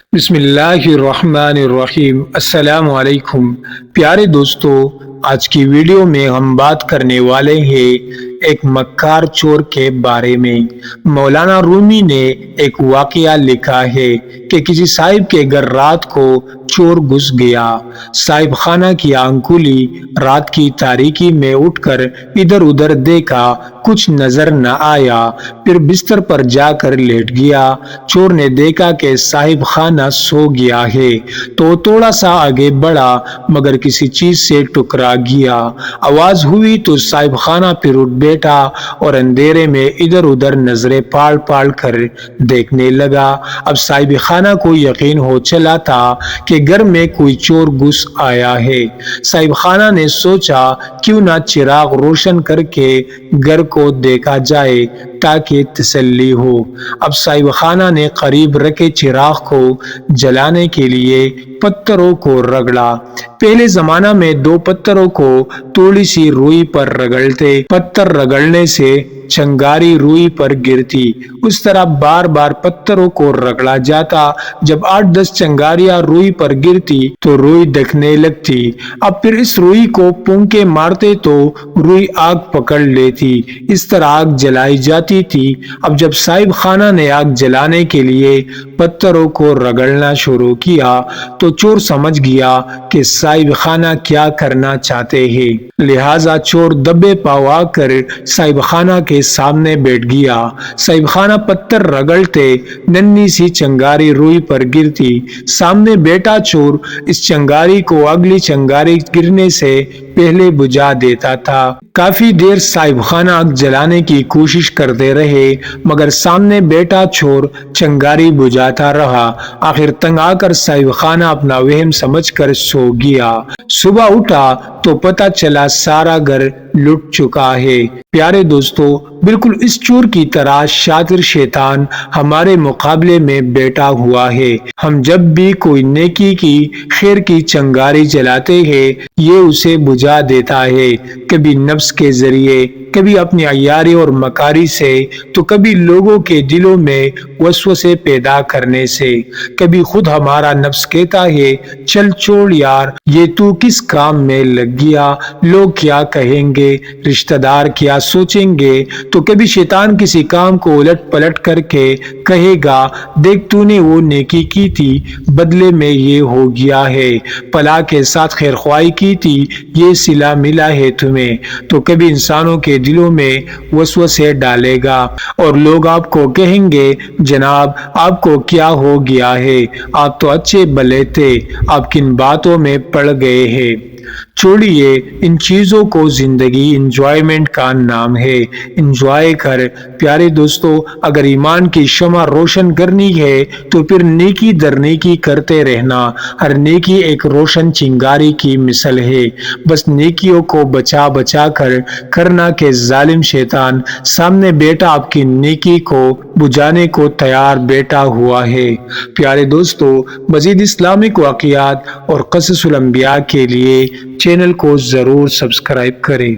بسم اللہ الرحمن الرحیم۔ السلام علیکم پیارے دوستو، آج کی ویڈیو میں ہم بات کرنے والے ہیں ایک مکار چور کے بارے میں۔ مولانا رومی نے ایک واقعہ لکھا ہے کہ کسی صاحب کے گھر رات کو چور گھس گیا۔ صاحب خانہ کی آنکھ کھلی، رات کی تاریکی میں اٹھ کر ادھر ادھر دیکھا، کچھ نظر نہ آیا، پھر بستر پر جا کر لیٹ گیا۔ چور نے دیکھا کہ صاحب خانہ سو گیا ہے تو تھوڑا سا آگے بڑھا مگر کسی چیز سے ٹکرا گیا۔ آواز ہوئی تو صاحب خانہ پھر اٹھ بیٹھا اور اندھیرے میں ادھر ادھر نظریں پاڑ پاڑ کر دیکھنے لگا۔ اب صاحب خانہ کو یقین ہو چلا تھا کہ گھر میں کوئی چور گھس آیا ہے۔ صاحب خانہ نے سوچا کیوں نہ چراغ روشن کر کے گھر کو دیکھا جائے تاکہ تسلی ہو۔ اب صاحب خانہ نے قریب رکھے چراغ کو جلانے کے لیے پتھروں کو رگڑا۔ پہلے زمانہ میں دو پتھروں کو تھوڑی سی روئی پر رگڑتے، پتھر رگڑنے سے چنگاری روئی پر گرتی، اس طرح بار بار پتھروں کو رگڑا جاتا۔ جب 8-10 چنگاریاں روئی پر گرتی تو روئی دکھنے لگتی۔ اب پھر اس روئی کو پونکے مارتے تو روئی آگ پکڑ لیتی، اس طرح آگ جلائی جاتی تھی۔ اب جب صاحب خانہ نے آگ جلانے کے لیے پتھروں کو رگڑنا شروع کیا تو چور سمجھ گیا کہ صاحب خانہ کیا کرنا چاہتے ہیں، لہٰذا چور دبے پاؤں آ کر صاحب خانہ کے سامنے بیٹھ گیا۔ صاحب خانہ پتھر رگڑتے، ننھی سی چنگاری روئی پر گرتی، سامنے بیٹھا چور اس چنگاری کو اگلی چنگاری گرنے سے پہلے بجھا دیتا تھا۔ کافی دیر صاحب خانہ آگ جلانے کی کوشش کرتے رہے مگر سامنے بیٹھا چور چنگاری بجھاتا رہا۔ آخر تنگ آ کر صاحب خانہ اپنا وہم سمجھ کر سو گیا۔ صبح اٹھا تو پتہ چلا سارا گھر لٹ چکا ہے۔ پیارے دوستو، بالکل اس چور کی طرح شاطر شیطان ہمارے مقابلے میں بیٹھا ہوا ہے۔ ہم جب بھی کوئی نیکی کی، خیر کی چنگاری جلاتے ہیں، یہ اسے بجھا دیتا ہے، کبھی نفس کے ذریعے، کبھی اپنی عیاری اور مکاری سے، تو کبھی لوگوں کے دلوں میں وسوسے پیدا کرنے سے۔ کبھی خود ہمارا نفس کہتا ہے چل چھوڑ یار، یہ تو کس کام میں لگ گیا، لوگ کیا کہیں گے، رشتہ دار کیا سوچیں گے۔ تو کبھی شیطان کسی کام کو الٹ پلٹ کر کے کہے گا دیکھ تو نے وہ نیکی کی تھی، بدلے میں یہ ہو گیا ہے، پلا کے ساتھ خیر خواہی کی تھی، یہ صلہ ملا ہے تمہیں۔ تو کبھی انسانوں کے دلوں میں وسوسے ڈالے گا اور لوگ آپ کو کہیں گے جناب آپ کو کیا ہو گیا ہے، آپ تو اچھے بھلے تھے، آپ کن باتوں میں پڑ گئے ہیں۔ چھوڑیے ان چیزوں کو، زندگی انجوائمنٹ کا نام ہے، انجوائے کر۔ پیارے دوستو، اگر ایمان کی شمع روشن کرنی ہے تو پھر نیکی در نیکی کرتے رہنا۔ ہر نیکی ایک روشن چنگاری کی مثل ہے، بس نیکیوں کو بچا بچا کر کرنا کہ ظالم شیطان سامنے بیٹا آپ کی نیکی کو بجھانے کو تیار بیٹھا ہوا ہے۔ پیارے دوستو، مزید اسلامک واقعات اور قصص الانبیاء کے لیے چینل کو ضرور سبسکرائب کریں۔